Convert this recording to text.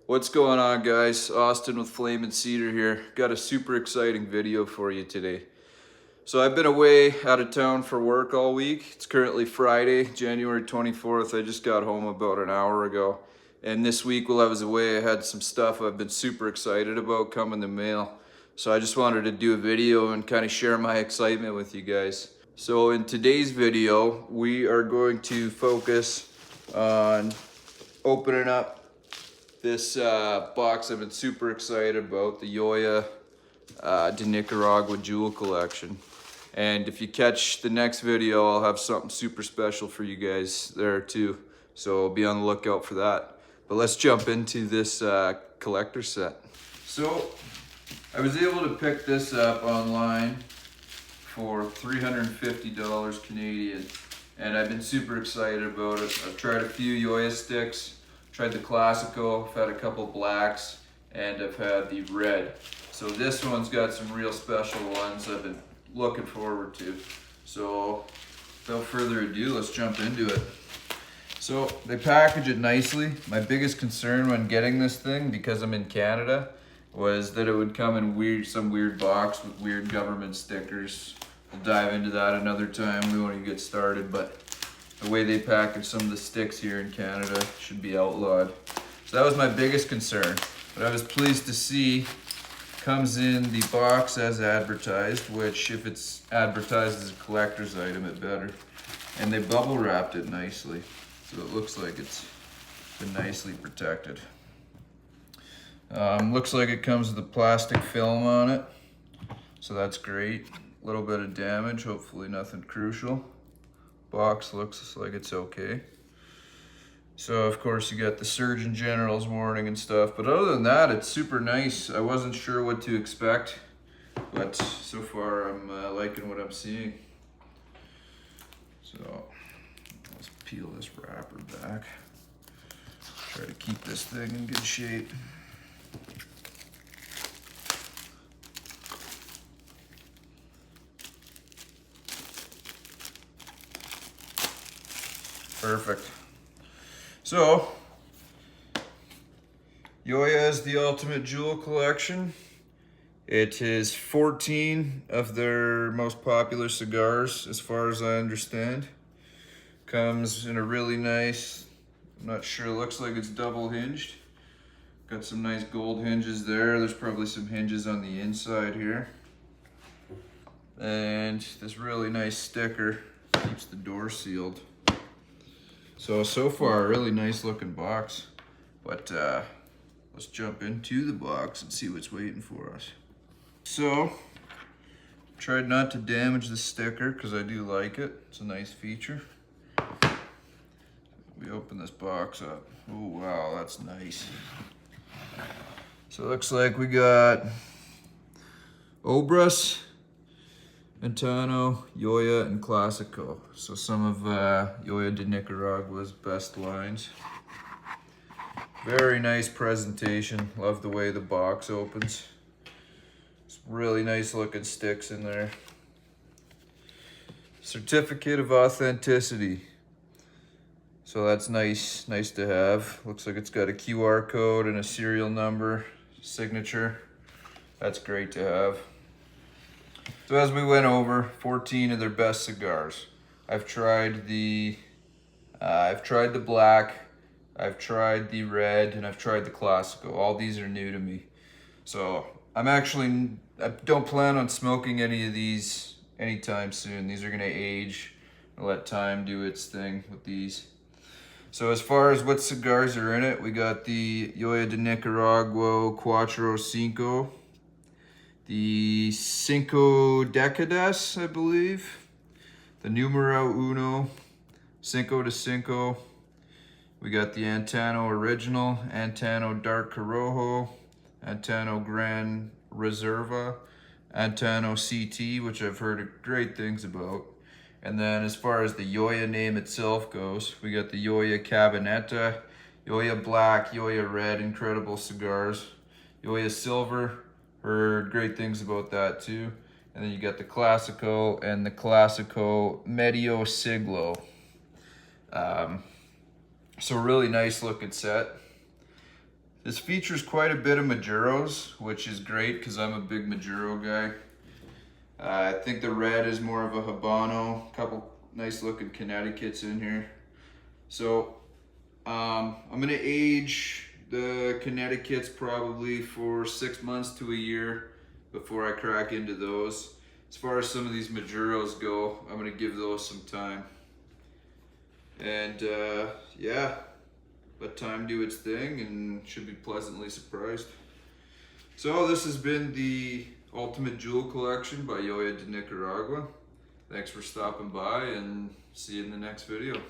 What's going on, guys? Austin with Flame and Cedar here. Got a super exciting video for you today. So I've been away out of town for work all week. It's currently Friday, January 24th. I just got home about an hour ago. And this week while I was away, I had some stuff I've been super excited about come in the mail. So I just wanted to do a video and kind of share my excitement with you guys. So in today's video, we are going to focus on opening up this box I've been super excited about, the Joya de Nicaragua jewel collection. And if you catch the next video, I'll have something super special for you guys there too. So be on the lookout for that. But let's jump into this collector set. So I was able to pick this up online for $350 Canadian. And I've been super excited about it. I've tried a few Joya sticks. Tried the Classico, I've had a couple blacks, and I've had the red. So this one's got some real special ones I've been looking forward to. So without further ado, let's jump into it. So they package it nicely. My biggest concern when getting this thing, because I'm in Canada, was that it would come in some weird box with weird government stickers. We'll dive into that another time. We won't even get started, but the way they package some of the sticks here in Canada should be outlawed. So that was my biggest concern. But I was pleased to see comes in the box as advertised, which if it's advertised as a collector's item, it better. And they bubble wrapped it nicely. So it looks like it's been nicely protected. Looks like it comes with a plastic film on it. So that's great. A little bit of damage, hopefully nothing crucial. Box looks like it's okay. So of course you got the Surgeon General's warning and stuff, but other than that, it's super nice. I wasn't sure what to expect, but so far I'm liking what I'm seeing. So let's peel this wrapper back. Try to keep this thing in good shape. Perfect. So, Joya is the ultimate jewel collection. It is 14 of their most popular cigars, as far as I understand. Comes in a really nice, I'm not sure, it looks like it's double hinged. Got some nice gold hinges there. There's probably some hinges on the inside here. And this really nice sticker keeps the door sealed. So far, a really nice looking box, but let's jump into the box and see what's waiting for us. So, tried not to damage the sticker because I do like it. It's a nice feature. We open this box up. Oh wow, that's nice. So it looks like we got Obras, Antano, Joya, and Classico. So some of Joya de Nicaragua's best lines. Very nice presentation. Love the way the box opens. Some really nice looking sticks in there. Certificate of authenticity. So that's nice to have. Looks like it's got a QR code and a serial number, signature. That's great to have. So as we went over, 14 of their best cigars. I've tried the black, I've tried the red, and I've tried the Classico. All these are new to me. So I don't plan on smoking any of these anytime soon. These are gonna age. I'll let time do its thing with these. So as far as what cigars are in it, we got the Joya de Nicaragua Cuatro Cinco, the Cinco Décadas, I believe, the Numero Uno, Cinco de Cinco. We got the Antano Original, Antano Dark Corojo, Antano Gran Reserva, Antano CT, which I've heard great things about. And then as far as the Joya name itself goes, we got the Joya Cabineta, Joya Black, Joya Red, incredible cigars. Joya Silver, heard great things about that too. And then you got the Classico and the Classico Medio Siglo. So really nice looking set. This features quite a bit of Maduros, which is great because I'm a big Maduro guy. I think the red is more of a Habano, couple nice looking Connecticut's in here. So I'm gonna age the Connecticut's probably for 6 months to a year before I crack into those. As far as some of these Maduros go, I'm gonna give those some time. And yeah, let time do its thing and should be pleasantly surprised. So this has been the Ultimate Jewel Collection by Joya de Nicaragua. Thanks for stopping by and see you in the next video.